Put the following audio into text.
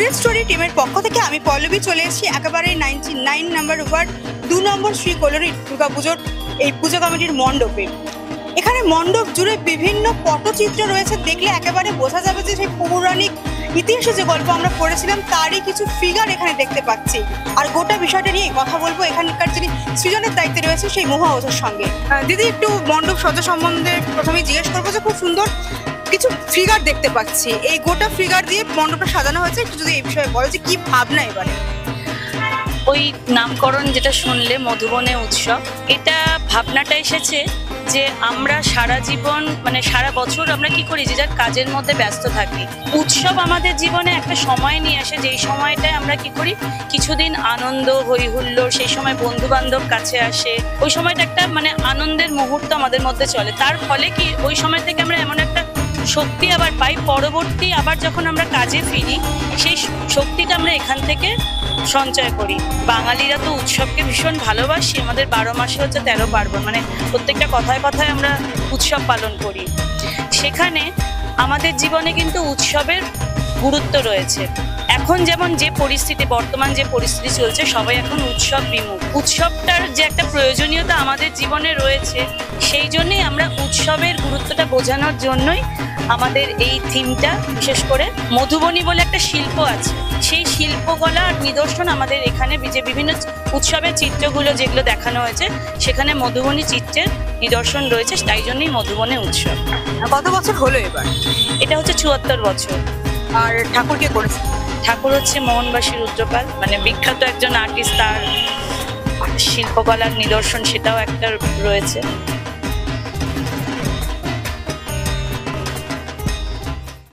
Tourist story টিমের পক্ষ থেকে আমি পল্লবী চলে এসেছি একেবারে 99 নম্বর ওয়ার্ড 2 নম্বর শ্রী কলোনি দুর্গাপুজোর এই পুজো কমিটির মণ্ডপে। এখানে মণ্ডপ জুড়ে বিভিন্ন পটচিত্র রয়েছে, দেখলে একেবারে বোঝা যাবে যে সেই পৌরাণিক ইতিহাসে যে গল্প আমরা পড়েছিলাম তারই কিছু ফিগার এখানে দেখতে পাচ্ছি। আর গোটা বিষয়টা নিয়ে কথা বলবো এখানকার যিনি সৃজনের দায়িত্বে রয়েছে সেই মহা ওঝার সঙ্গে। দিদি, একটু মণ্ডপ সজ্জা সম্বন্ধে প্রথমেই জিজ্ঞেস করবো যে খুব সুন্দর কিছু ফিগার দেখতে পাচ্ছি, এই গোটা ফিগার দিয়ে মণ্ডপটা সাজানো হয়েছে, একটু যদি এই বিষয়ে বলো যে কি ভাবনা এবারে। ওই নামকরণ যেটা শুনলে মধুবনে উৎসব, এটা ভাবনাটা এসেছে যে আমরা সারা জীবন মানে সারা বছর আমরা কি করি, যে যার কাজের মধ্যে ব্যস্ত থাকি। উৎসব আমাদের জীবনে একটা সময় নিয়ে আসে, যেই সময়টায় আমরা কি করি কিছুদিন আনন্দ হই হুল্লোড়, সেই সময় বন্ধু বান্ধব কাছে আসে, ওই সময়টা একটা মানে আনন্দের মুহূর্ত আমাদের মধ্যে চলে। তার ফলে কি ওই সময় থেকে আমরা এমন একটা শক্তি আবার পাই, পরবর্তী আবার যখন আমরা কাজে ফিরি সেই শক্তিটা আমরা এখান থেকে সঞ্চয় করি। বাঙালিরা তো উৎসবকে ভীষণ ভালোবাসি, আমাদের 12 মাসে হচ্ছে 13 পার্বণ, মানে প্রত্যেকটা কথায় কথায় আমরা উৎসব পালন করি। সেখানে আমাদের জীবনে কিন্তু উৎসবের গুরুত্ব রয়েছে। এখন যেমন যে পরিস্থিতি, বর্তমান যে পরিস্থিতি চলছে, সবাই এখন উৎসব বিমুখ। উৎসবটার যে একটা প্রয়োজনীয়তা আমাদের জীবনে রয়েছে, সেই জন্যই আমরা উৎসবের গুরুত্বটা বোঝানোর জন্যই আমাদের এই থিমটা, বিশেষ করে মধুবনী বলে একটা শিল্প আছে, সেই শিল্পকলা আর নিদর্শন আমাদের এখানে যে বিভিন্ন উৎসবের চিত্রগুলো যেগুলো দেখানো হয়েছে সেখানে মধুবনী চিত্রের নিদর্শন রয়েছে, তাই জন্যই মধুবনে উৎসব। কত বছর হলো এবার? এটা হচ্ছে 74 বছর। আর ঠাকুর কে করেছে? ঠাকুর হচ্ছে মোহনবাসী রুদ্রপাল, মানে বিখ্যাত একজন আর্টিস্ট, তার শিল্পকলার নিদর্শন সেটাও একটা রয়েছে।